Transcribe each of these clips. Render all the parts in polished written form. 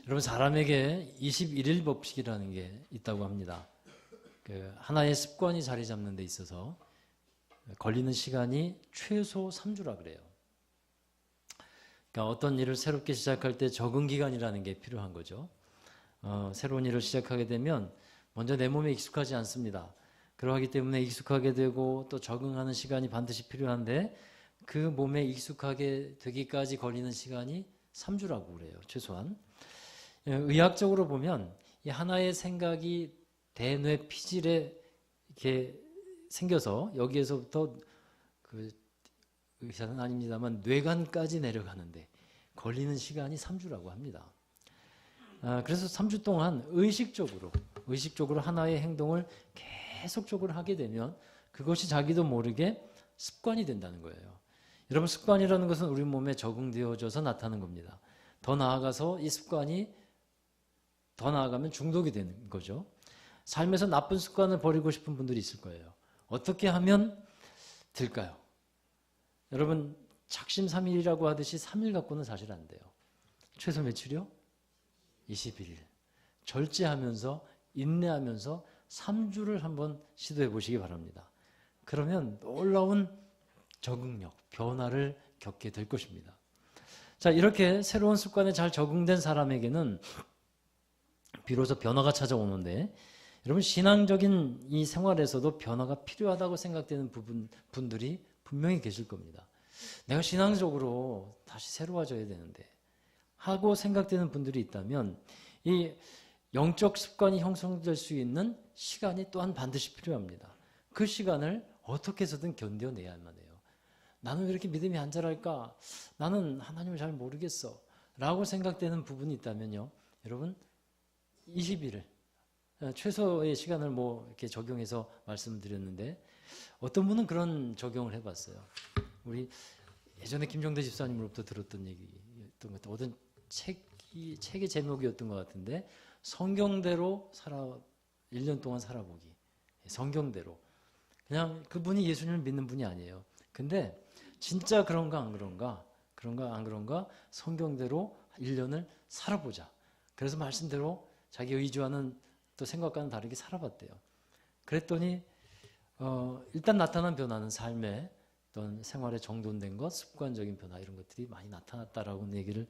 여러분, 사람에게 21일 법칙이라는 게 있다고 합니다. 그 하나의 습관이 자리 잡는 데 있어서 걸리는 시간이 최소 3주라 그래요. 그러니까 어떤 일을 새롭게 시작할 때 적응 기간이라는 게 필요한 거죠. 새로운 일을 시작하게 되면 먼저 내 몸에 익숙하지 않습니다. 그러하기 때문에 익숙하게 되고 또 적응하는 시간이 반드시 필요한데 그 몸에 익숙하게 되기까지 걸리는 시간이 3주라고 그래요. 최소한. 의학적으로 보면 이 하나의 생각이 대뇌 피질에 이렇게 생겨서 여기에서부터 그 의사는 아닙니다만 뇌관까지 내려가는데 걸리는 시간이 3주라고 합니다. 그래서 3주 동안 의식적으로 하나의 행동을 계속적으로 하게 되면 그것이 자기도 모르게 습관이 된다는 거예요. 여러분, 습관이라는 것은 우리 몸에 적응되어져서 나타나는 겁니다. 더 나아가서 이 습관이 더 나아가면 중독이 되는 거죠. 삶에서 나쁜 습관을 버리고 싶은 분들이 있을 거예요. 어떻게 하면 될까요? 여러분, 작심삼일이라고 하듯이 3일 갖고는 사실 안 돼요. 최소 며칠이요? 21일. 절제하면서 인내하면서 3주를 한번 시도해 보시기 바랍니다. 그러면 놀라운 적응력, 변화를 겪게 될 것입니다. 자, 이렇게 새로운 습관에 잘 적응된 사람에게는 비로소 변화가 찾아오는데, 여러분, 신앙적인 이 생활에서도 변화가 필요하다고 생각되는 분들이 분명히 계실 겁니다. 내가 신앙적으로 다시 새로워져야 되는데 하고 생각되는 분들이 있다면 이 영적 습관이 형성될 수 있는 시간이 또한 반드시 필요합니다. 그 시간을 어떻게 해서든 견뎌내야만 해요. 나는 왜 이렇게 믿음이 안 자랄까? 나는 하나님을 잘 모르겠어 라고 생각되는 부분이 있다면요, 여러분, 20일을 최소의 시간을 이렇게 적용해서 말씀드렸는데, 어떤 분은 그런 적용을 해봤어요. 우리 예전에 김종대 집사님으로부터 들었던 얘기였던 것 같아요. 어떤 책의 제목이었던 것 같은데, 성경대로 1년 동안 살아보기. 성경대로. 그냥 그분이 예수님을 믿는 분이 아니에요. 근데 진짜 그런가 안 그런가 성경대로 1년을 살아보자. 그래서 말씀대로 자기 의지와는 또 생각과는 다르게 살아봤대요. 그랬더니 일단 나타난 변화는 삶에 어떤 생활에 정돈된 것, 습관적인 변화, 이런 것들이 많이 나타났다라고 얘기를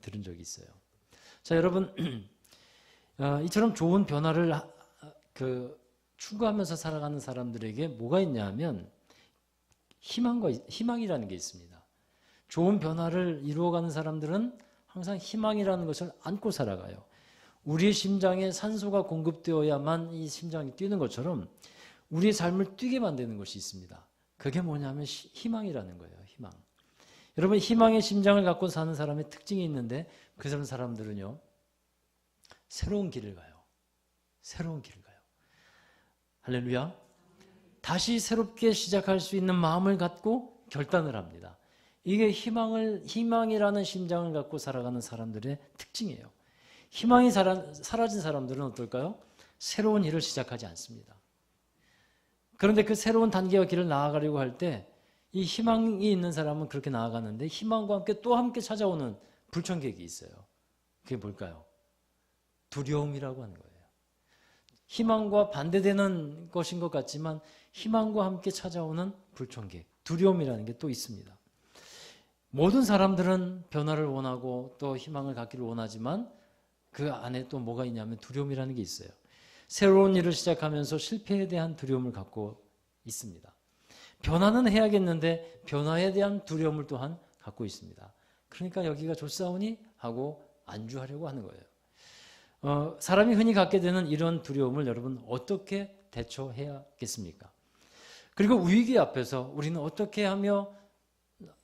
들은 적이 있어요. 자, 여러분, 이처럼 좋은 변화를 추구하면서 살아가는 사람들에게 뭐가 있냐 하면 희망이라는 게 있습니다. 좋은 변화를 이루어가는 사람들은 항상 희망이라는 것을 안고 살아가요. 우리의 심장에 산소가 공급되어야만 이 심장이 뛰는 것처럼 우리의 삶을 뛰게 만드는 것이 있습니다. 그게 뭐냐면 희망이라는 거예요. 희망. 여러분, 희망의 심장을 갖고 사는 사람의 특징이 있는데, 그 사람들은요, 새로운 길을 가요. 할렐루야. 다시 새롭게 시작할 수 있는 마음을 갖고 결단을 합니다. 이게 희망이라는 심장을 갖고 살아가는 사람들의 특징이에요. 희망이 사라진 사람들은 어떨까요? 새로운 일을 시작하지 않습니다. 그런데 그 새로운 단계와 길을 나아가려고 할 때 이 희망이 있는 사람은 그렇게 나아가는데, 희망과 함께 또 함께 찾아오는 불청객이 있어요. 그게 뭘까요? 두려움이라고 하는 거예요. 희망과 반대되는 것인 것 같지만 희망과 함께 찾아오는 불청객, 두려움이라는 게 또 있습니다. 모든 사람들은 변화를 원하고 또 희망을 갖기를 원하지만 그 안에 또 뭐가 있냐면 두려움이라는 게 있어요. 새로운 일을 시작하면서 실패에 대한 두려움을 갖고 있습니다. 변화는 해야겠는데 변화에 대한 두려움을 또한 갖고 있습니다. 그러니까 여기가 좋사오니 하고 안주하려고 하는 거예요. 사람이 흔히 갖게 되는 이런 두려움을 여러분 어떻게 대처해야겠습니까? 그리고 위기 앞에서 우리는 어떻게 하며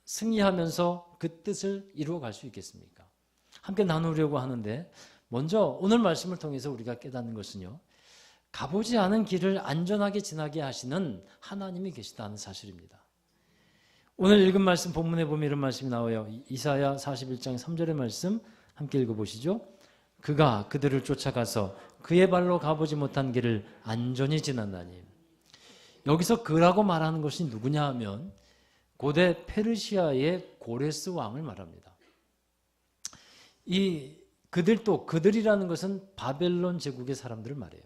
승리하면서 그 뜻을 이루어갈 수 있겠습니까? 함께 나누려고 하는데, 먼저 오늘 말씀을 통해서 우리가 깨닫는 것은요, 가보지 않은 길을 안전하게 지나게 하시는 하나님이 계시다는 사실입니다. 오늘 읽은 말씀, 본문에 보면 이런 말씀이 나와요. 이사야 41장 3절의 말씀 함께 읽어보시죠. 그가 그들을 쫓아가서 그의 발로 가보지 못한 길을 안전히 지난다니. 여기서 그라고 말하는 것이 누구냐 하면 고대 페르시아의 고레스 왕을 말합니다. 이 그들이라는 것은 바벨론 제국의 사람들을 말해요.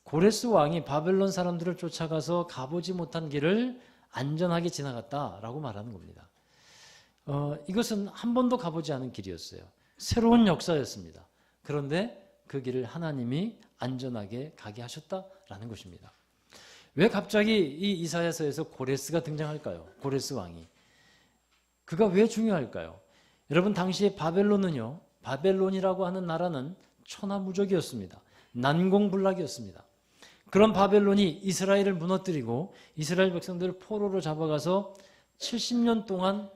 고레스 왕이 바벨론 사람들을 쫓아가서 가보지 못한 길을 안전하게 지나갔다라고 말하는 겁니다. 이것은 한 번도 가보지 않은 길이었어요. 새로운 역사였습니다. 그런데 그 길을 하나님이 안전하게 가게 하셨다라는 것입니다. 왜 갑자기 이 이사야서에서 고레스가 등장할까요? 고레스 왕이. 그가 왜 중요할까요? 여러분, 당시에 바벨론이라고 하는 나라는 천하무적이었습니다. 난공불락이었습니다. 그런 바벨론이 이스라엘을 무너뜨리고 이스라엘 백성들을 포로로 잡아가서 70년 동안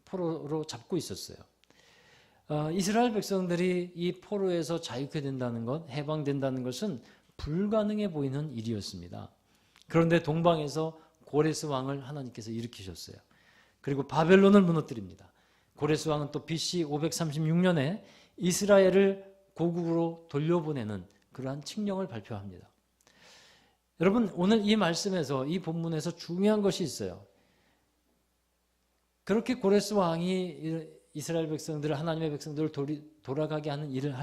포로로 잡고 있었어요. 이스라엘 백성들이 이 포로에서 자유케 된다는 것, 해방된다는 것은 불가능해 보이는 일이었습니다. 그런데 동방에서 고레스 왕을 하나님께서 일으키셨어요. 그리고 바벨론을 무너뜨립니다. 고레스 왕은 또 BC 536년에 이스라엘을 고국으로 돌려보내는 그러한 칙령을 발표합니다. 여러분, 오늘 이 말씀에서, 이 본문에서 중요한 것이 있어요. 그렇게 고레스 왕이 이스라엘 백성들을, 하나님의 백성들을 돌아가게 하는 일을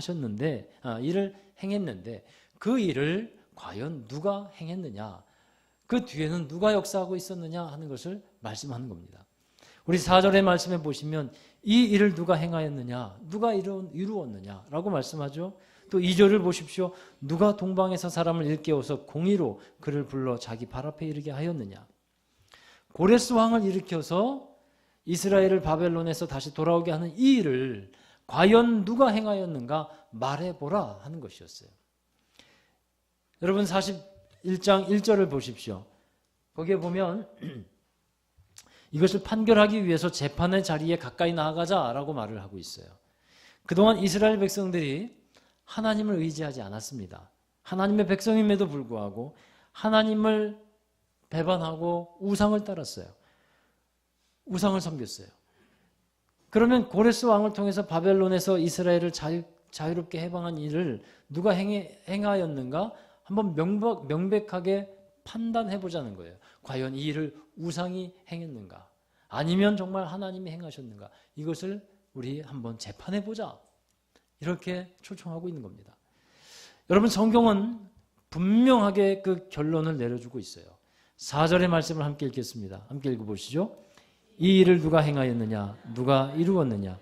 일을 행했는데 그 일을 과연 누가 행했느냐, 그 뒤에는 누가 역사하고 있었느냐 하는 것을 말씀하는 겁니다. 우리 4절의 말씀에 보시면 이 일을 누가 행하였느냐, 누가 이루었느냐라고 말씀하죠. 또 2절을 보십시오. 누가 동방에서 사람을 일깨워서 공의로 그를 불러 자기 발 앞에 이르게 하였느냐. 고레스 왕을 일으켜서 이스라엘을 바벨론에서 다시 돌아오게 하는 이 일을 과연 누가 행하였는가 말해보라 하는 것이었어요. 여러분, 41장 1절을 보십시오. 거기에 보면 이것을 판결하기 위해서 재판의 자리에 가까이 나아가자라고 말을 하고 있어요. 그동안 이스라엘 백성들이 하나님을 의지하지 않았습니다. 하나님의 백성임에도 불구하고 하나님을 배반하고 우상을 따랐어요. 우상을 섬겼어요. 그러면 고레스 왕을 통해서 바벨론에서 이스라엘을 자유롭게 해방한 일을 누가 행하였는가 한번 명백하게 판단해 보자는 거예요. 과연 이 일을 우상이 행했는가, 아니면 정말 하나님이 행하셨는가, 이것을 우리 한번 재판해 보자, 이렇게 초청하고 있는 겁니다. 여러분, 성경은 분명하게 그 결론을 내려주고 있어요. 4절의 말씀을 함께 읽겠습니다. 함께 읽어보시죠. 이 일을 누가 행하였느냐, 누가 이루었느냐,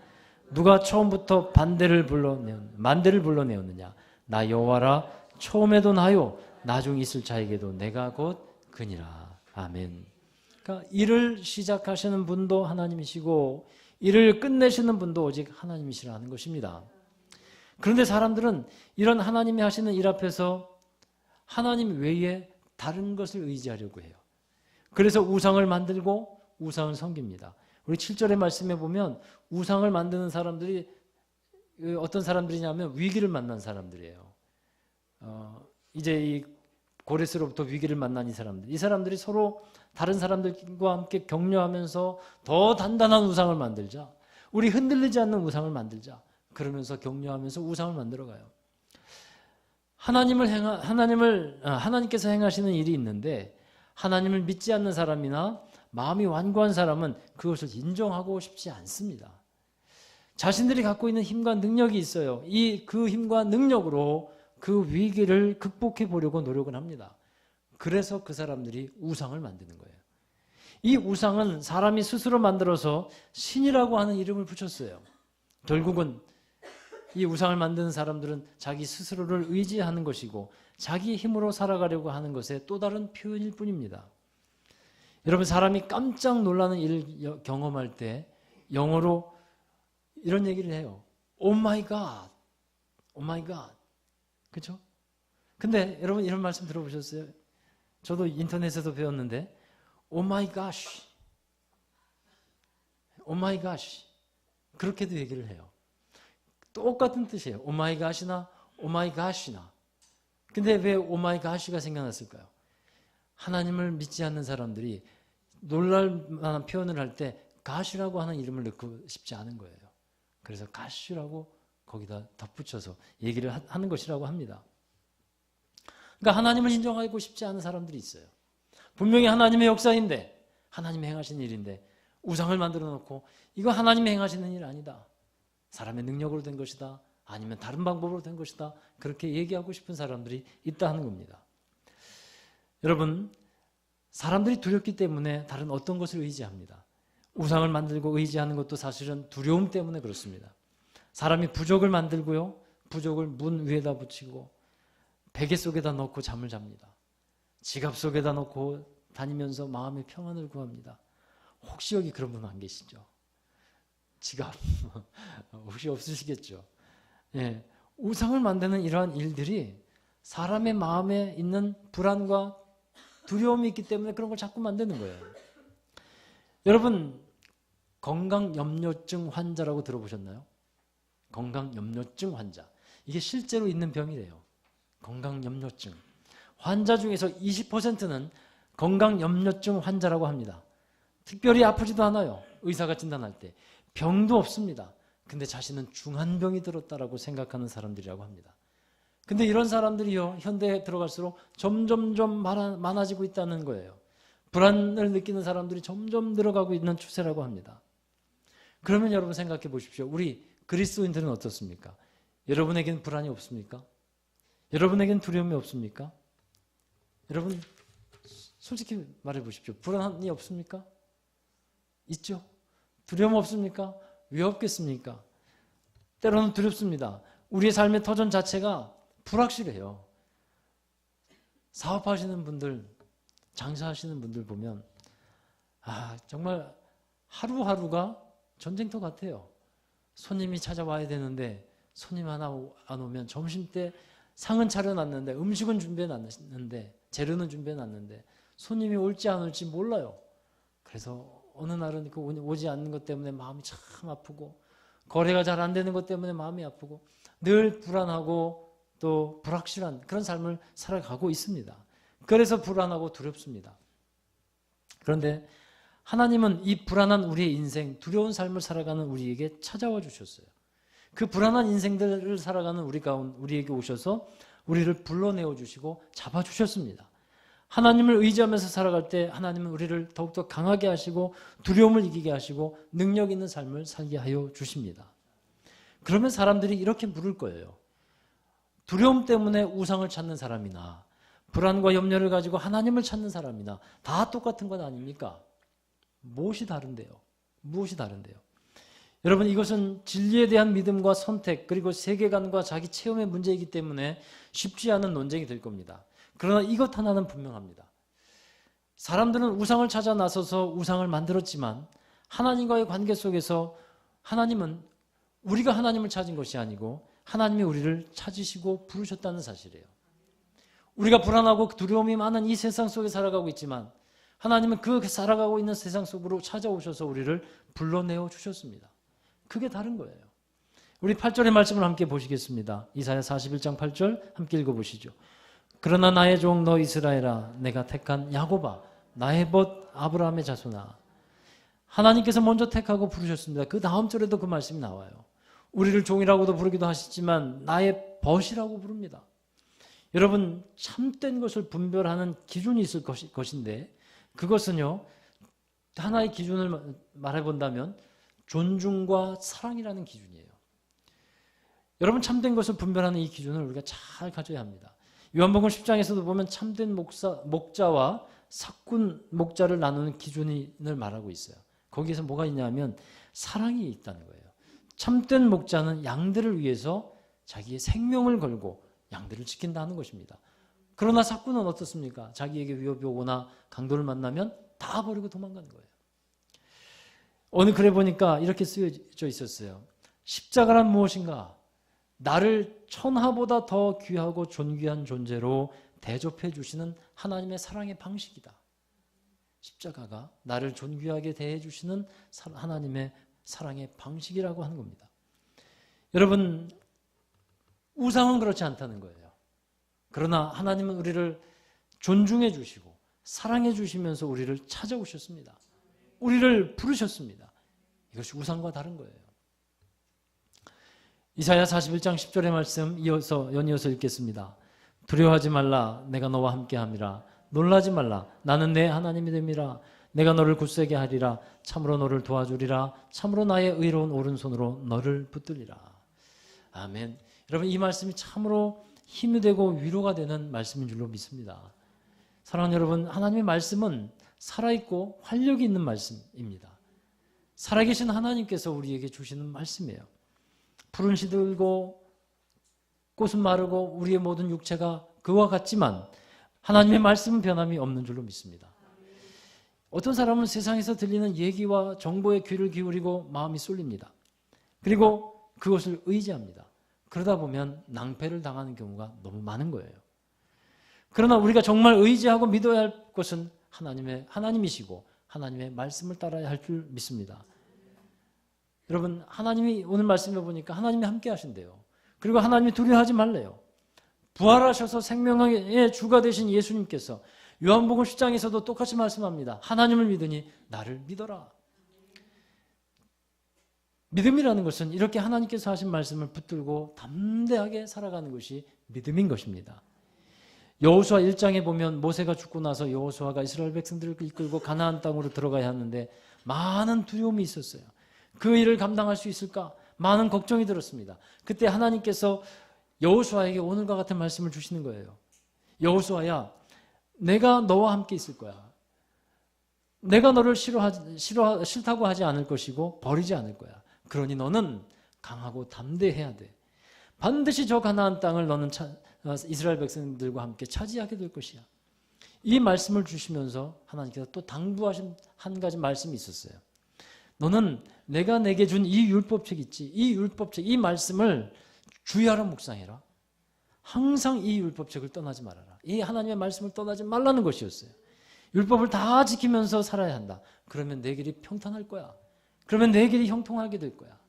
누가 처음부터 만대를 불러내었느냐. 나 여호와라, 처음에도 나요, 나중 있을 자에게도 내가 곧 그니라. 아멘. 그러니까 일을 시작하시는 분도 하나님이시고 일을 끝내시는 분도 오직 하나님이시라는 것입니다. 그런데 사람들은 이런 하나님이 하시는 일 앞에서 하나님 외에 다른 것을 의지하려고 해요. 그래서 우상을 만들고 우상을 섬깁니다. 우리 7절의 말씀에 보면 우상을 만드는 사람들이 어떤 사람들이냐면 위기를 만난 사람들이에요. 이제 이 고레스로부터 위기를 만난 이 사람들이 서로 다른 사람들과 함께 격려하면서 더 단단한 우상을 만들자, 우리 흔들리지 않는 우상을 만들자, 그러면서 격려하면서 우상을 만들어가요. 하나님께서 행하시는 일이 있는데 하나님을 믿지 않는 사람이나 마음이 완고한 사람은 그것을 인정하고 싶지 않습니다. 자신들이 갖고 있는 힘과 능력이 있어요. 그 힘과 능력으로 그 위기를 극복해 보려고 노력을 합니다. 그래서 그 사람들이 우상을 만드는 거예요. 이 우상은 사람이 스스로 만들어서 신이라고 하는 이름을 붙였어요. 결국은 이 우상을 만드는 사람들은 자기 스스로를 의지하는 것이고 자기 힘으로 살아가려고 하는 것의 또 다른 표현일 뿐입니다. 여러분, 사람이 깜짝 놀라는 일을 경험할 때 영어로 이런 얘기를 해요. Oh my God, oh my God. 그렇죠? 근데 여러분, 이런 말씀 들어보셨어요? 저도 인터넷에서 배웠는데 Oh my gosh, oh my gosh, 그렇게도 얘기를 해요. 똑같은 뜻이에요. Oh my gosh나 Oh my gosh나. 근데 왜 Oh my gosh가 생겨났을까요? 하나님을 믿지 않는 사람들이 놀랄 만한 표현을 할 때 gosh라고 하는 이름을 넣고 싶지 않은 거예요. 그래서 gosh라고 거기다 덧붙여서 얘기를 하는 것이라고 합니다. 그러니까 하나님을 인정하고 싶지 않은 사람들이 있어요. 분명히 하나님의 역사인데, 하나님이 행하신 일인데 우상을 만들어 놓고 이거 하나님이 행하시는 일 아니다, 사람의 능력으로 된 것이다, 아니면 다른 방법으로 된 것이다. 그렇게 얘기하고 싶은 사람들이 있다 하는 겁니다. 여러분, 사람들이 두렵기 때문에 다른 어떤 것을 의지합니다. 우상을 만들고 의지하는 것도 사실은 두려움 때문에 그렇습니다. 사람이 부족을 만들고요. 부족을 문 위에다 붙이고 베개 속에다 넣고 잠을 잡니다. 지갑 속에다 넣고 다니면서 마음의 평안을 구합니다. 혹시 여기 그런 분 안 계시죠? 지갑 혹시 없으시겠죠? 예, 우상을 만드는 이러한 일들이 사람의 마음에 있는 불안과 두려움이 있기 때문에 그런 걸 자꾸 만드는 거예요. 여러분, 건강염려증 환자라고 들어보셨나요? 건강염려증 환자. 이게 실제로 있는 병이래요. 건강염려증. 환자 중에서 20%는 건강염려증 환자라고 합니다. 특별히 아프지도 않아요. 의사가 진단할 때. 병도 없습니다. 근데 자신은 중한 병이 들었다라고 생각하는 사람들이라고 합니다. 근데 이런 사람들이요, 현대에 들어갈수록 점점점 많아지고 있다는 거예요. 불안을 느끼는 사람들이 점점 늘어가고 있는 추세라고 합니다. 그러면 여러분 생각해 보십시오. 우리 그리스도인들은 어떻습니까? 여러분에게는 불안이 없습니까? 여러분에게는 두려움이 없습니까? 여러분 솔직히 말해 보십시오. 불안이 없습니까? 있죠? 두려움 없습니까? 왜 없겠습니까? 때로는 두렵습니다. 우리의 삶의 터전 자체가 불확실해요. 사업하시는 분들, 장사하시는 분들 보면 정말 하루하루가 전쟁터 같아요. 손님이 찾아와야 되는데 손님 하나 안 오면 점심때 상은 차려놨는데 음식은 준비해놨는데 재료는 준비해놨는데 손님이 올지 안 올지 몰라요. 그래서 어느 날은 오지 않는 것 때문에 마음이 참 아프고 거래가 잘 안 되는 것 때문에 마음이 아프고 늘 불안하고 또 불확실한 그런 삶을 살아가고 있습니다. 그래서 불안하고 두렵습니다. 그런데 하나님은 이 불안한 우리의 인생, 두려운 삶을 살아가는 우리에게 찾아와 주셨어요. 그 불안한 인생들을 살아가는 우리에게 오셔서 우리를 불러내어 주시고 잡아주셨습니다. 하나님을 의지하면서 살아갈 때 하나님은 우리를 더욱더 강하게 하시고 두려움을 이기게 하시고 능력 있는 삶을 살게 하여 주십니다. 그러면 사람들이 이렇게 물을 거예요. 두려움 때문에 우상을 찾는 사람이나 불안과 염려를 가지고 하나님을 찾는 사람이나 다 똑같은 것 아닙니까? 무엇이 다른데요? 무엇이 다른데요? 여러분, 이것은 진리에 대한 믿음과 선택 그리고 세계관과 자기 체험의 문제이기 때문에 쉽지 않은 논쟁이 될 겁니다. 그러나 이것 하나는 분명합니다. 사람들은 우상을 찾아 나서서 우상을 만들었지만 하나님과의 관계 속에서 하나님은 우리가 하나님을 찾은 것이 아니고 하나님이 우리를 찾으시고 부르셨다는 사실이에요. 우리가 불안하고 두려움이 많은 이 세상 속에 살아가고 있지만 하나님은 그 살아가고 있는 세상 속으로 찾아오셔서 우리를 불러내어 주셨습니다. 그게 다른 거예요. 우리 8절의 말씀을 함께 보시겠습니다. 이사야 41장 8절 함께 읽어보시죠. 그러나 나의 종 너 이스라엘아, 내가 택한 야곱아, 나의 벗 아브라함의 자손아. 하나님께서 먼저 택하고 부르셨습니다. 그 다음 절에도 그 말씀이 나와요. 우리를 종이라고도 부르기도 하시지만 나의 벗이라고 부릅니다. 여러분, 참된 것을 분별하는 기준이 있을 것인데 그것은요, 하나의 기준을 말해본다면 존중과 사랑이라는 기준이에요. 여러분, 참된 것을 분별하는 이 기준을 우리가 잘 가져야 합니다. 요한복음 10장에서도 보면 참된 목자와 삭군 목자를 나누는 기준을 말하고 있어요. 거기에서 뭐가 있냐면 사랑이 있다는 거예요. 참된 목자는 양들을 위해서 자기의 생명을 걸고 양들을 지킨다는 것입니다. 그러나 삭군은 어떻습니까? 자기에게 위협이 오거나 강도를 만나면 다 버리고 도망가는 거예요. 어느 글에 보니까 이렇게 쓰여져 있었어요. 십자가란 무엇인가? 나를 천하보다 더 귀하고 존귀한 존재로 대접해 주시는 하나님의 사랑의 방식이다. 십자가가 나를 존귀하게 대해 주시는 하나님의 사랑의 방식이라고 하는 겁니다. 여러분, 우상은 그렇지 않다는 거예요. 그러나 하나님은 우리를 존중해 주시고 사랑해 주시면서 우리를 찾아오셨습니다. 우리를 부르셨습니다. 이것이 우상과 다른 거예요. 이사야 41장 10절의 말씀 연이어서 읽겠습니다. 두려워하지 말라, 내가 너와 함께함이라. 놀라지 말라, 나는 내 하나님이 됨이라. 내가 너를 굳세게 하리라. 참으로 너를 도와주리라. 참으로 나의 의로운 오른손으로 너를 붙들리라. 아멘. 여러분, 이 말씀이 참으로 힘이 되고 위로가 되는 말씀인 줄로 믿습니다. 사랑하는 여러분, 하나님의 말씀은 살아있고 활력이 있는 말씀입니다. 살아계신 하나님께서 우리에게 주시는 말씀이에요. 푸른 시들고 꽃은 마르고 우리의 모든 육체가 그와 같지만 하나님의 말씀은 변함이 없는 줄로 믿습니다. 어떤 사람은 세상에서 들리는 얘기와 정보에 귀를 기울이고 마음이 쏠립니다. 그리고 그것을 의지합니다. 그러다 보면 낭패를 당하는 경우가 너무 많은 거예요. 그러나 우리가 정말 의지하고 믿어야 할 것은 하나님이시고 하나님의 말씀을 따라야 할 줄 믿습니다. 여러분, 하나님이 오늘 말씀해 보니까 하나님이 함께 하신대요. 그리고 하나님이 두려워하지 말래요. 부활하셔서 생명의 주가 되신 예수님께서 요한복음 10장에서도 똑같이 말씀합니다. 하나님을 믿으니 나를 믿어라. 믿음이라는 것은 이렇게 하나님께서 하신 말씀을 붙들고 담대하게 살아가는 것이 믿음인 것입니다. 여호수아 1장에 보면 모세가 죽고 나서 여호수아가 이스라엘 백성들을 이끌고 가나안 땅으로 들어가야 하는데 많은 두려움이 있었어요. 그 일을 감당할 수 있을까? 많은 걱정이 들었습니다. 그때 하나님께서 여호수아에게 오늘과 같은 말씀을 주시는 거예요. 여호수아야, 내가 너와 함께 있을 거야. 내가 너를 싫다고 하지 않을 것이고 버리지 않을 거야. 그러니 너는 강하고 담대해야 돼. 반드시 저 가나안 땅을 너는 이스라엘 백성들과 함께 차지하게 될 것이야. 이 말씀을 주시면서 하나님께서 또 당부하신 한 가지 말씀이 있었어요. 너는 내가 내게 준 이 율법책 있지, 이 율법책, 이 말씀을 주의하라 묵상해라. 항상 이 율법책을 떠나지 말아라. 이 하나님의 말씀을 떠나지 말라는 것이었어요. 율법을 다 지키면서 살아야 한다. 그러면 내 길이 평탄할 거야. 그러면 내 길이 형통하게 될 거야.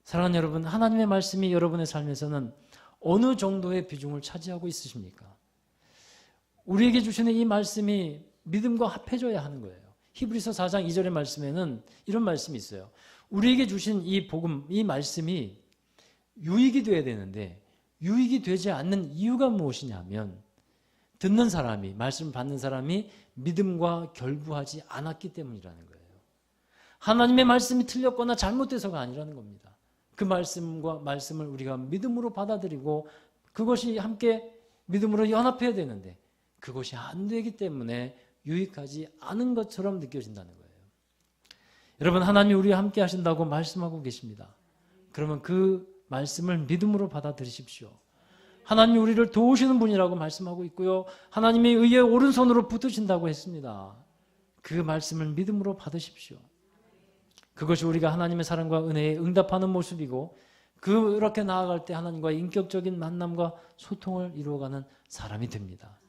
사랑하는 여러분, 하나님의 말씀이 여러분의 삶에서는 어느 정도의 비중을 차지하고 있으십니까? 우리에게 주시는 이 말씀이 믿음과 합해져야 하는 거예요. 히브리서 4장 2절의 말씀에는 이런 말씀이 있어요. 우리에게 주신 이 복음, 이 말씀이 유익이 돼야 되는데 유익이 되지 않는 이유가 무엇이냐 하면 듣는 사람이, 말씀 받는 사람이 믿음과 결부하지 않았기 때문이라는 거예요. 하나님의 말씀이 틀렸거나 잘못돼서가 아니라는 겁니다. 그 말씀을 우리가 믿음으로 받아들이고 그것이 함께 믿음으로 연합해야 되는데 그것이 안 되기 때문에 유익하지 않은 것처럼 느껴진다는 거예요. 여러분, 하나님이 우리와 함께 하신다고 말씀하고 계십니다. 그러면 그 말씀을 믿음으로 받아들이십시오. 하나님이 우리를 도우시는 분이라고 말씀하고 있고요. 하나님이 의의 오른손으로 붙으신다고 했습니다. 그 말씀을 믿음으로 받으십시오. 그것이 우리가 하나님의 사랑과 은혜에 응답하는 모습이고 그렇게 나아갈 때 하나님과의 인격적인 만남과 소통을 이루어가는 사람이 됩니다.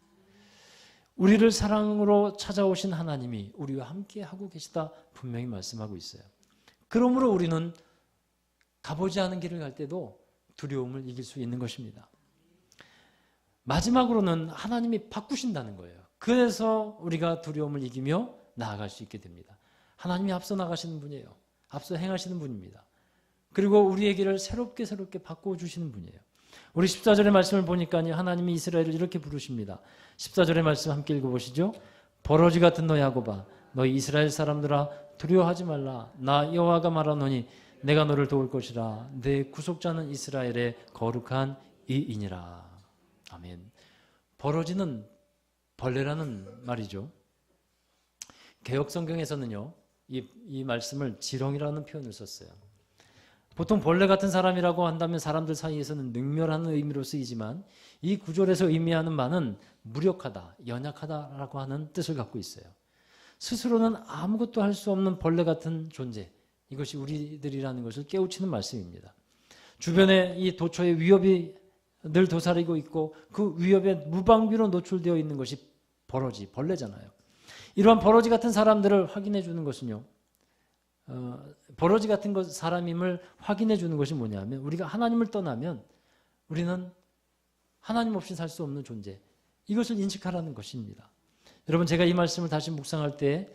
우리를 사랑으로 찾아오신 하나님이 우리와 함께 하고 계시다 분명히 말씀하고 있어요. 그러므로 우리는 가보지 않은 길을 갈 때도 두려움을 이길 수 있는 것입니다. 마지막으로는 하나님이 바꾸신다는 거예요. 그래서 우리가 두려움을 이기며 나아갈 수 있게 됩니다. 하나님이 앞서 나가시는 분이에요. 앞서 행하시는 분입니다. 그리고 우리의 길을 새롭게 바꿔주시는 분이에요. 우리 14절의 말씀을 보니까 하나님이 이스라엘을 이렇게 부르십니다. 14절의 말씀 함께 읽어보시죠. 버러지 같은 너희 야곱아, 너희 이스라엘 사람들아 두려워하지 말라. 나 여호와가 말하노니 내가 너를 도울 것이라. 내 구속자는 이스라엘의 거룩한 이이니라. 아멘. 버러지는 벌레라는 말이죠. 개역 성경에서는요, 이 말씀을 지렁이라는 표현을 썼어요. 보통 벌레 같은 사람이라고 한다면 사람들 사이에서는 능멸하는 의미로 쓰이지만 이 구절에서 의미하는 바는 무력하다, 연약하다라고 하는 뜻을 갖고 있어요. 스스로는 아무것도 할 수 없는 벌레 같은 존재, 이것이 우리들이라는 것을 깨우치는 말씀입니다. 주변에 이 도처의 위협이 늘 도사리고 있고 그 위협에 무방비로 노출되어 있는 것이 벌레잖아요. 이러한 버러지 같은 사람들을 확인해 주는 것은요, 버러지 같은 사람임을 확인해 주는 것이 뭐냐면 우리가 하나님을 떠나면 우리는 하나님 없이 살 수 없는 존재, 이것을 인식하라는 것입니다. 여러분, 제가 이 말씀을 다시 묵상할 때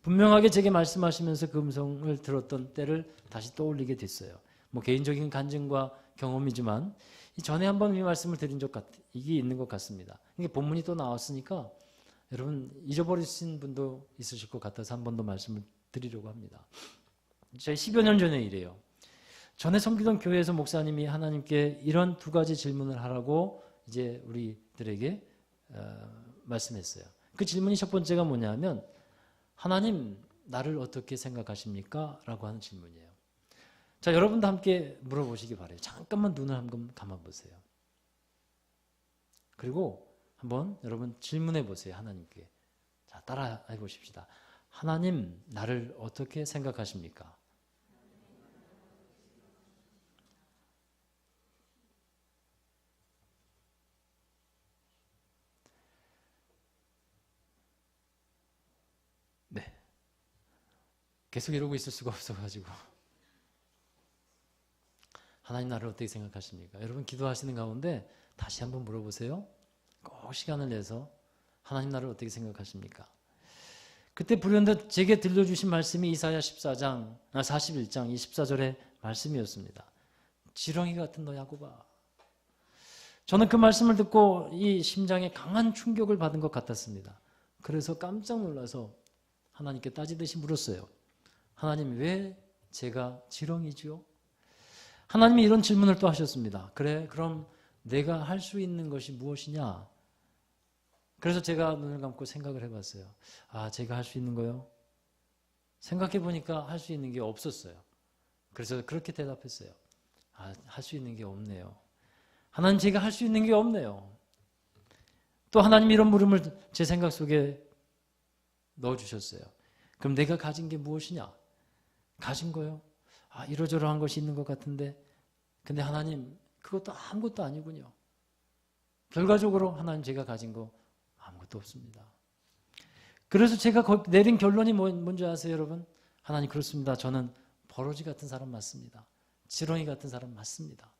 분명하게 제게 말씀하시면서 그 음성을 들었던 때를 다시 떠올리게 됐어요. 개인적인 간증과 경험이지만 전에 한번 이 말씀을 드린 이게 있는 것 같습니다. 이게 본문이 또 나왔으니까 여러분 잊어버리신 분도 있으실 것 같아서 한 번 더 말씀을 드리려고 합니다. 저희 10여 년 전의 일이에요. 전에 섬기던 교회에서 목사님이 하나님께 이런 두 가지 질문을 하라고 이제 우리들에게 말씀했어요. 그 질문이 첫 번째가 뭐냐면 하나님 나를 어떻게 생각하십니까? 라고 하는 질문이에요. 자, 여러분도 함께 물어보시기 바래요. 잠깐만 눈을 한번 감아보세요. 그리고 한번 여러분 질문해 보세요. 하나님께. 자, 따라 해보십시다. 하나님 나를 어떻게 생각하십니까? 네. 계속 이러고 있을 수가 없어가지고. 하나님 나를 어떻게 생각하십니까? 여러분 기도하시는 가운데 다시 한번 물어보세요. 꼭 시간을 내서 하나님 나를 어떻게 생각하십니까? 그때 불현듯 제게 들려주신 말씀이 이사야 41장 24절의 말씀이었습니다. 지렁이 같은 너 야곱아. 저는 그 말씀을 듣고 이 심장에 강한 충격을 받은 것 같았습니다. 그래서 깜짝 놀라서 하나님께 따지듯이 물었어요. 하나님 왜 제가 지렁이지요? 하나님이 이런 질문을 또 하셨습니다. 그래 그럼 내가 할 수 있는 것이 무엇이냐? 그래서 제가 눈을 감고 생각을 해봤어요. 아, 제가 할 수 있는 거요? 생각해 보니까 할 수 있는 게 없었어요. 그래서 그렇게 대답했어요. 아, 할 수 있는 게 없네요. 하나님 제가 할 수 있는 게 없네요. 또 하나님 이런 물음을 제 생각 속에 넣어주셨어요. 그럼 내가 가진 게 무엇이냐? 가진 거요? 아, 이러저러한 것이 있는 것 같은데 근데 하나님 그것도 아무것도 아니군요. 결과적으로 하나님 제가 가진 거 아무것도 없습니다. 그래서 제가 내린 결론이 뭔지 아세요 여러분? 하나님 그렇습니다. 저는 버러지 같은 사람 맞습니다. 지렁이 같은 사람 맞습니다.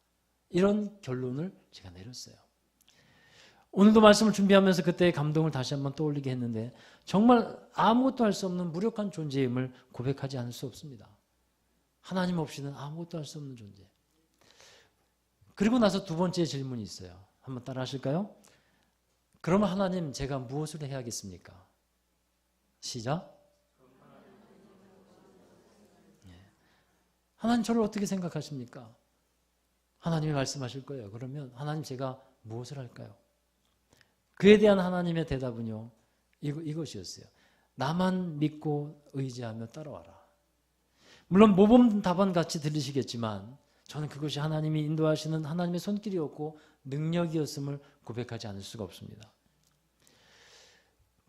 이런 결론을 제가 내렸어요. 오늘도 말씀을 준비하면서 그때의 감동을 다시 한번 떠올리게 했는데 정말 아무것도 할 수 없는 무력한 존재임을 고백하지 않을 수 없습니다. 하나님 없이는 아무것도 할 수 없는 존재. 그리고 나서 두 번째 질문이 있어요. 한번 따라 하실까요? 그러면 하나님 제가 무엇을 해야겠습니까? 시작. 하나님 저를 어떻게 생각하십니까? 하나님이 말씀하실 거예요. 그러면 하나님 제가 무엇을 할까요? 그에 대한 하나님의 대답은요. 이것이었어요. 나만 믿고 의지하며 따라와라. 물론 모범 답안 같이 들리시겠지만 저는 그것이 하나님이 인도하시는 하나님의 손길이었고 능력이었음을 고백하지 않을 수가 없습니다.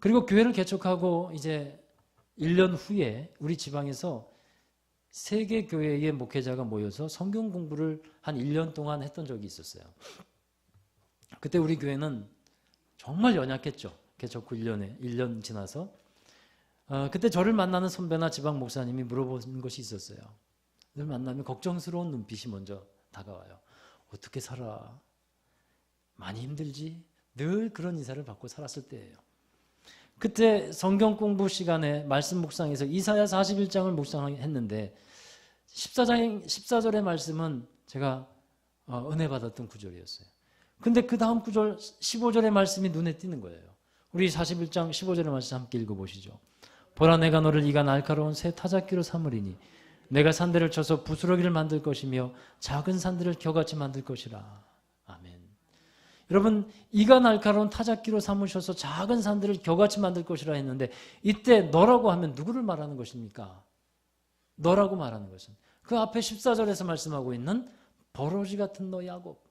그리고 교회를 개척하고 이제 1년 후에 우리 지방에서 세 개 교회의 목회자가 모여서 성경 공부를 한 1년 동안 했던 적이 있었어요. 그때 우리 교회는 정말 연약했죠. 개척 후 1년 지나서. 그때 저를 만나는 선배나 지방 목사님이 물어보는 것이 있었어요. 늘 만나면 걱정스러운 눈빛이 먼저 다가와요. 어떻게 살아? 많이 힘들지? 늘 그런 인사를 받고 살았을 때예요. 그때 성경 공부 시간에 말씀 묵상에서 이사야 41장을 묵상했는데 14절의 말씀은 제가 은혜 받았던 구절이었어요. 근데 그 다음 구절 15절의 말씀이 눈에 띄는 거예요. 우리 41장 15절의 말씀 함께 읽어보시죠. 보라 내가 너를 이가 날카로운 새 타작기로 삼으리니 내가 산들을 쳐서 부스러기를 만들 것이며 작은 산들을 겨같이 만들 것이라. 아멘. 여러분 이가 날카로운 타작기로 삼으셔서 작은 산들을 겨같이 만들 것이라 했는데 이때 너라고 하면 누구를 말하는 것입니까? 너라고 말하는 것은 그 앞에 14절에서 말씀하고 있는 버러지 같은 너 야곱,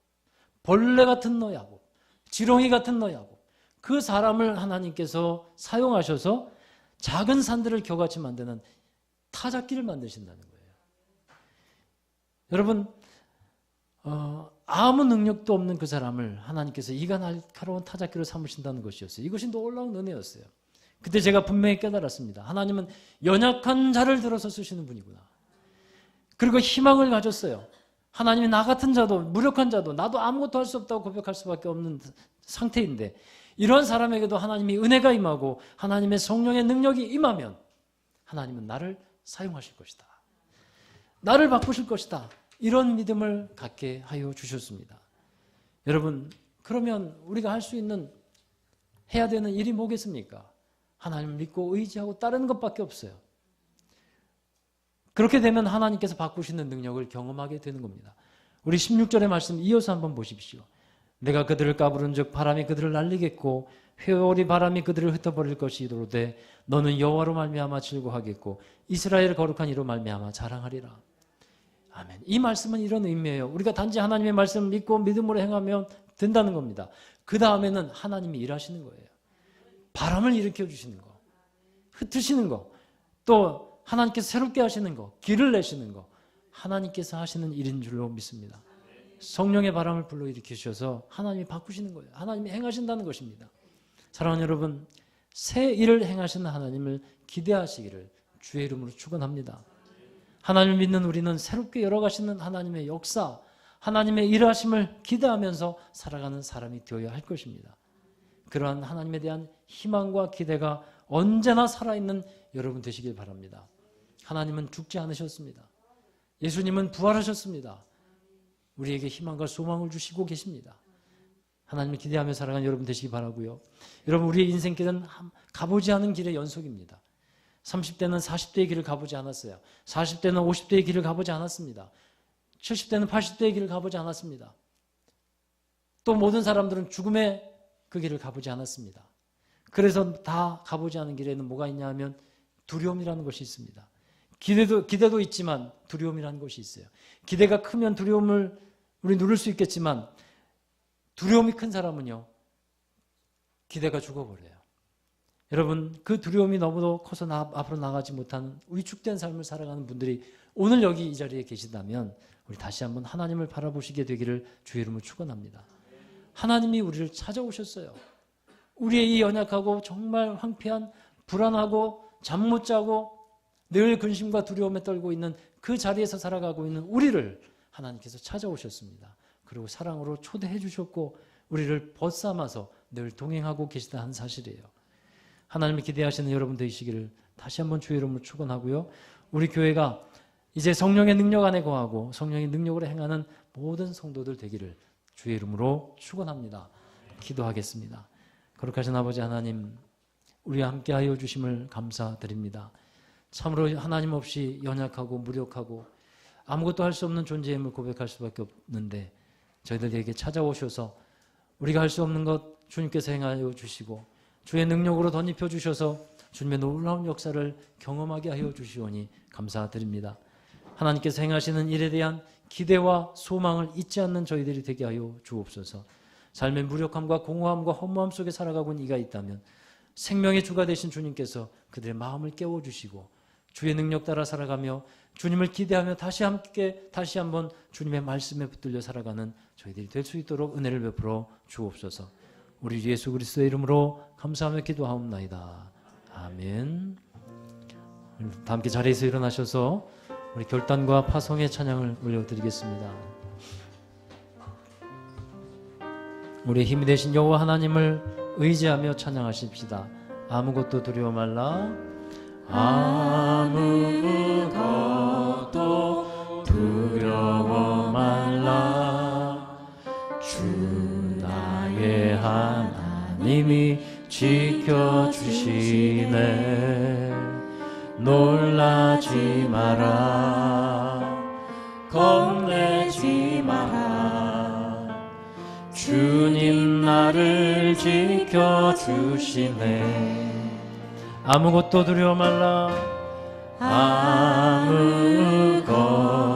벌레 같은 너 야곱, 지렁이 같은 너 야곱, 그 사람을 하나님께서 사용하셔서 작은 산들을 겨같이 만드는 타작기를 만드신다는 거예요. 여러분 아무 능력도 없는 그 사람을 하나님께서 이가 날카로운 타작기로 삼으신다는 것이었어요. 이것이 놀라운 은혜였어요. 그때 제가 분명히 깨달았습니다. 하나님은 연약한 자를 들어서 쓰시는 분이구나. 그리고 희망을 가졌어요. 하나님이 나 같은 자도 무력한 자도 나도 아무것도 할 수 없다고 고백할 수밖에 없는 상태인데 이런 사람에게도 하나님이 은혜가 임하고 하나님의 성령의 능력이 임하면 하나님은 나를 사용하실 것이다. 나를 바꾸실 것이다. 이런 믿음을 갖게 하여 주셨습니다. 여러분 그러면 우리가 할 수 있는 해야 되는 일이 뭐겠습니까? 하나님을 믿고 의지하고 따르는 것밖에 없어요. 그렇게 되면 하나님께서 바꾸시는 능력을 경험하게 되는 겁니다. 우리 16절의 말씀 이어서 한번 보십시오. 내가 그들을 까부른 즉 바람이 그들을 날리겠고 회오리 바람이 그들을 흩어버릴 것이로되 너는 여호와로 말미암아 즐거워하겠고 이스라엘의 거룩한 이로 말미암아 자랑하리라. 아멘. 이 말씀은 이런 의미예요. 우리가 단지 하나님의 말씀을 믿고 믿음으로 행하면 된다는 겁니다. 그 다음에는 하나님이 일하시는 거예요. 바람을 일으켜 주시는 거, 흩으시는 거, 또 하나님께서 새롭게 하시는 거, 길을 내시는 거, 하나님께서 하시는 일인 줄로 믿습니다. 성령의 바람을 불러일으키셔서 하나님이 바꾸시는 거예요. 하나님이 행하신다는 것입니다. 사랑하는 여러분, 새 일을 행하시는 하나님을 기대하시기를 주의 이름으로 축원합니다. 하나님을 믿는 우리는 새롭게 열어가시는 하나님의 역사, 하나님의 일하심을 기대하면서 살아가는 사람이 되어야 할 것입니다. 그러한 하나님에 대한 희망과 기대가 언제나 살아있는 여러분 되시길 바랍니다. 하나님은 죽지 않으셨습니다. 예수님은 부활하셨습니다. 우리에게 희망과 소망을 주시고 계십니다. 하나님을 기대하며 살아가는 여러분 되시기 바라고요. 여러분, 우리의 인생길은 가보지 않은 길의 연속입니다. 30대는 40대의 길을 가보지 않았어요. 40대는 50대의 길을 가보지 않았습니다. 70대는 80대의 길을 가보지 않았습니다. 또 모든 사람들은 죽음의 그 길을 가보지 않았습니다. 그래서 다 가보지 않은 길에는 뭐가 있냐 하면 두려움이라는 것이 있습니다. 기대도 있지만 두려움이라는 것이 있어요. 기대가 크면 두려움을 우리 누를 수 있겠지만 두려움이 큰 사람은요, 기대가 죽어버려요. 여러분, 그 두려움이 너무도 커서 앞으로 나가지 못하는 위축된 삶을 살아가는 분들이 오늘 여기 이 자리에 계신다면 우리 다시 한번 하나님을 바라보시게 되기를 주의 이름으로 축원합니다. 하나님이 우리를 찾아오셨어요. 우리의 이 연약하고 정말 황폐한, 불안하고 잠 못 자고 늘 근심과 두려움에 떨고 있는 그 자리에서 살아가고 있는 우리를 하나님께서 찾아오셨습니다. 그리고 사랑으로 초대해 주셨고 우리를 벗삼아서 늘 동행하고 계시다는 사실이에요. 하나님을 기대하시는 여러분 되시기를 다시 한번 주의 이름으로 축원하고요. 우리 교회가 이제 성령의 능력 안에 거하고 성령의 능력으로 행하는 모든 성도들 되기를 주의 이름으로 축원합니다. 기도하겠습니다. 거룩하신 아버지 하나님, 우리와 함께하여 주심을 감사드립니다. 참으로 하나님 없이 연약하고 무력하고 아무것도 할 수 없는 존재임을 고백할 수밖에 없는데 저희들에게 찾아오셔서 우리가 할 수 없는 것 주님께서 행하여 주시고 주의 능력으로 덧입혀 주셔서 주님의 놀라운 역사를 경험하게 하여 주시오니 감사드립니다. 하나님께서 행하시는 일에 대한 기대와 소망을 잊지 않는 저희들이 되게 하여 주옵소서. 삶의 무력함과 공허함과 허무함 속에 살아가고 있는 이가 있다면 생명의 주가 되신 주님께서 그들의 마음을 깨워주시고 주의 능력 따라 살아가며 주님을 기대하며 다시 한번 주님의 말씀에 붙들려 살아가는 저희들이 될 수 있도록 은혜를 베풀어 주옵소서. 우리 예수 그리스도의 이름으로 감사하며 기도하옵나이다. 아멘. 다 함께 자리에서 일어나셔서 우리 결단과 파송의 찬양을 올려드리겠습니다. 우리의 힘이 되신 여호와 하나님을 의지하며 찬양하십시다. 아무것도 두려워 말라. 아무것도 두려워 말라. 주 나의 하나님이 지켜주시네. 놀라지 마라. 겁내지 마라. 주님 나를 지켜주시네. 아무것도 두려워 말라.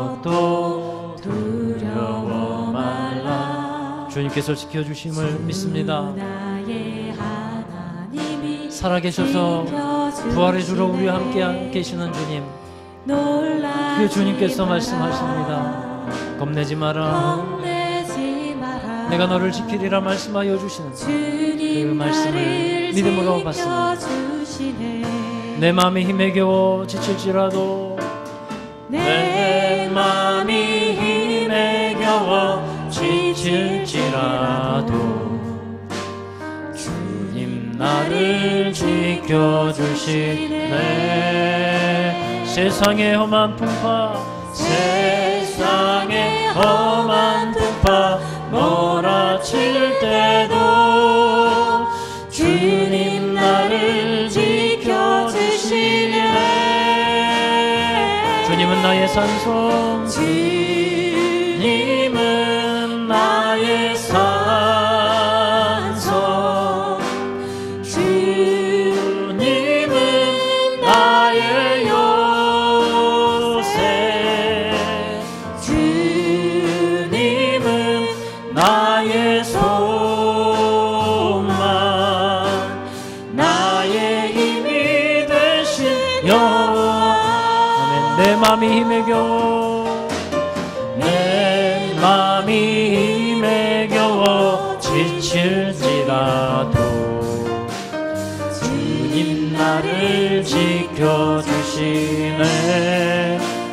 아무것도 두려워 말라. 주님께서 지켜주심을 믿습니다. 살아계셔서 부활의 주로 우리와 함께 계시는 주님, 그 주님께서 말씀하십니다. 겁내지 마라. 내가 너를 지키리라 말씀하여 주시는 그 말씀을 믿음으로 받습니다. 내 마음이 힘에 겨워 지칠지라도, 내 마음이 힘에 겨워 지칠지라도 주님 나를 지켜주시네. 세상의 험한 풍파, 세상의 험한 풍파 몰아칠 때도 주님 나를 지켜주시네. 주님은 산소 주님은 나의 산소 주님은 나의 요새 주님은 나의 소망 나의 힘이 되신 여호와 아멘. 내 맘이 힘에 겨워 내 맘이 힘에 겨워 지칠지라도 주님 나를 지켜주시네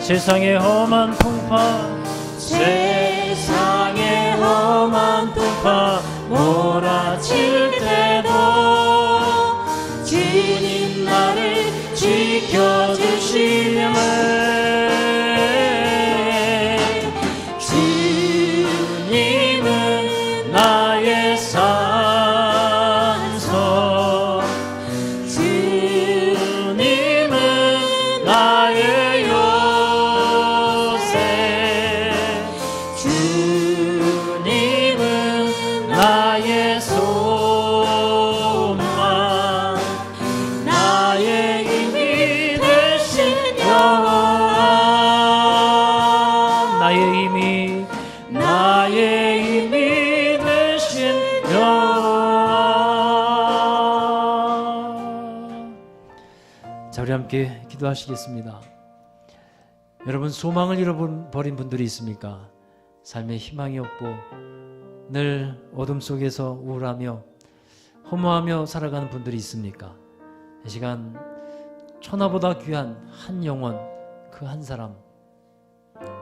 세상의 험한 풍파 세상의 험한 풍파 몰아칠 때도 주님 나를 지켜주시며 주님은 나의 산소 주님은 나의 요새 주님은 나의 소망 나의 힘이 되신 여호와 나의 힘이 되신 여호와 자 우리 함께 기도하시겠습니다. 여러분 소망을 잃어버린 분들이 있습니까? 삶에 희망이 없고 늘 어둠 속에서 우울하며 허무하며 살아가는 분들이 있습니까? 이 시간 천하보다 귀한 한 영혼 그 한 사람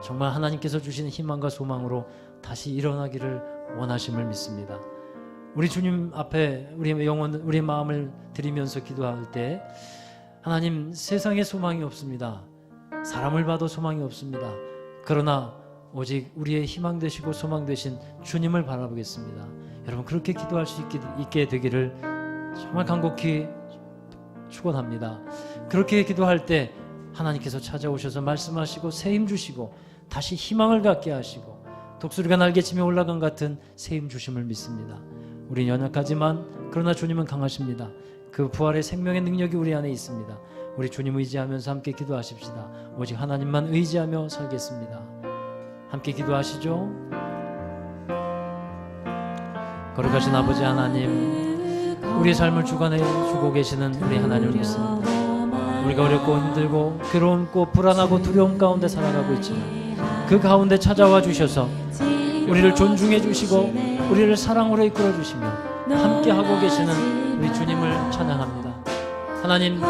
정말 하나님께서 주신 희망과 소망으로 다시 일어나기를 원하심을 믿습니다. 우리 주님 앞에 우리의 영혼, 우리의 마음을 드리면서 기도할 때 하나님 세상에 소망이 없습니다. 사람을 봐도 소망이 없습니다. 그러나 오직 우리의 희망 되시고 소망 되신 주님을 바라보겠습니다. 여러분 그렇게 기도할 수 있게 되기를 정말 간곡히 축원합니다. 그렇게 기도할 때 하나님께서 찾아오셔서 말씀하시고 새 힘 주시고 다시 희망을 갖게 하시고 독수리가 날개치며 올라간 같은 새 힘 주심을 믿습니다. 우린 연약하지만 그러나 주님은 강하십니다. 그 부활의 생명의 능력이 우리 안에 있습니다. 우리 주님 의지하면서 함께 기도하십시다. 오직 하나님만 의지하며 살겠습니다. 함께 기도하시죠. 거룩하신 아버지 하나님, 우리의 삶을 주관해 주고 계시는 우리 하나님을 믿습니다. 우리가 어렵고 힘들고 괴로움고 불안하고 두려움 가운데 살아가고 있지만 그 가운데 찾아와 주셔서 우리를 존중해 주시고 우리를 사랑으로 이끌어 주시며 함께 하고 계시는 우리 주님을 찬양합니다. 하나님,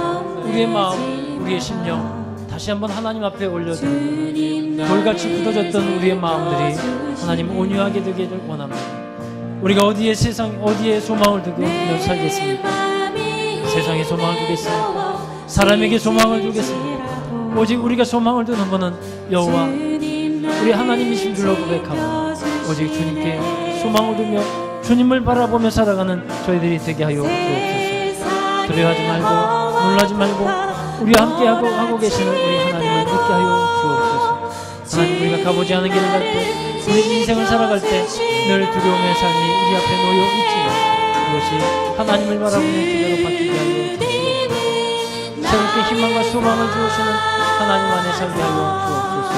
우리의 마음, 우리의 심령 다시 한번 하나님 앞에 올려드립니다. 돌같이 굳어졌던 우리의 마음들이 하나님 온유하게 되기를 원합니다. 우리가 어디에 소망을 두고 살겠습니까? 세상에 소망을 두겠습니까? 사람에게 소망을 두겠습니까? 오직 우리가 소망을 두는 것은 여호와 우리 하나님이신 줄로 고백하고 오직 주님께 소망을 두며 주님을 바라보며 살아가는 저희들이 되게 하여 주옵소서. 두려워하지 말고 놀라지 말고 우리와 함께 하고 계시는 우리 하나님을 믿게 하여 주옵소서. 하나님, 우리가 가보지 않은 길을 갈 때 우리 인생을 살아갈 때 늘 두려움의 삶이 우리 앞에 놓여 있지만 그것이 하나님을 바라보는 기대로 바뀌게 하여 주옵소서. 새롭게 희망과 소망을 주시는 하나님 안에 살게 하여 주옵소서.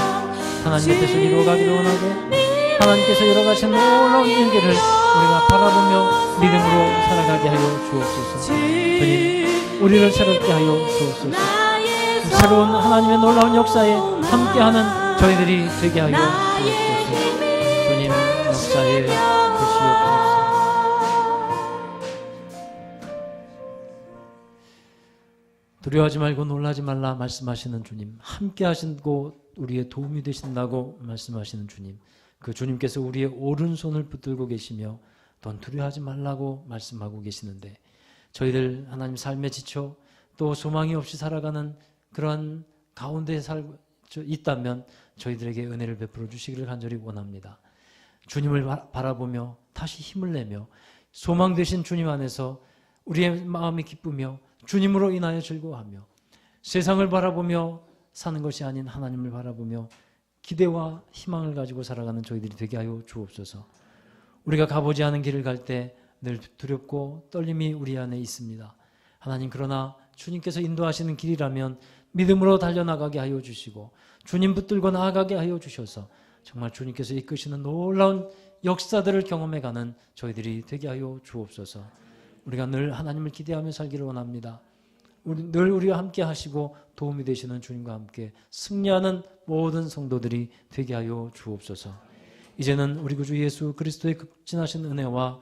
하나님의 뜻을 이루어가기를 원하고 하나님께서 열어가신 놀라운 일들을 우리가 바라보며 믿음으로 살아가게 하여 주옵소서. 주님, 우리를 새롭게 하여 주옵소서. 새로운 하나님의 놀라운 역사에 함께하는 저희들이 되게 하여 주옵소서. 주님, 역사에 주시옵소서. 두려워하지 말고 놀라지 말라 말씀하시는 주님, 함께 하시고 우리의 도움이 되신다고 말씀하시는 주님, 그 주님께서 우리의 오른손을 붙들고 계시며 넌 두려워하지 말라고 말씀하고 계시는데 저희들 하나님 삶에 지쳐 또 소망이 없이 살아가는 그런 가운데 살고 있다면 저희들에게 은혜를 베풀어 주시기를 간절히 원합니다. 주님을 바라보며 다시 힘을 내며 소망 되신 주님 안에서 우리의 마음이 기쁘며 주님으로 인하여 즐거워하며 세상을 바라보며 사는 것이 아닌 하나님을 바라보며 기대와 희망을 가지고 살아가는 저희들이 되게 하여 주옵소서. 우리가 가보지 않은 길을 갈 때 늘 두렵고 떨림이 우리 안에 있습니다. 하나님, 그러나 주님께서 인도하시는 길이라면 믿음으로 달려나가게 하여 주시고 주님 붙들고 나아가게 하여 주셔서 정말 주님께서 이끄시는 놀라운 역사들을 경험해가는 저희들이 되게 하여 주옵소서. 우리가 늘 하나님을 기대하며 살기를 원합니다. 늘 우리와 함께 하시고 도움이 되시는 주님과 함께 승리하는 모든 성도들이 되게 하여 주옵소서. 이제는 우리 구주 예수 그리스도의 극진하신 은혜와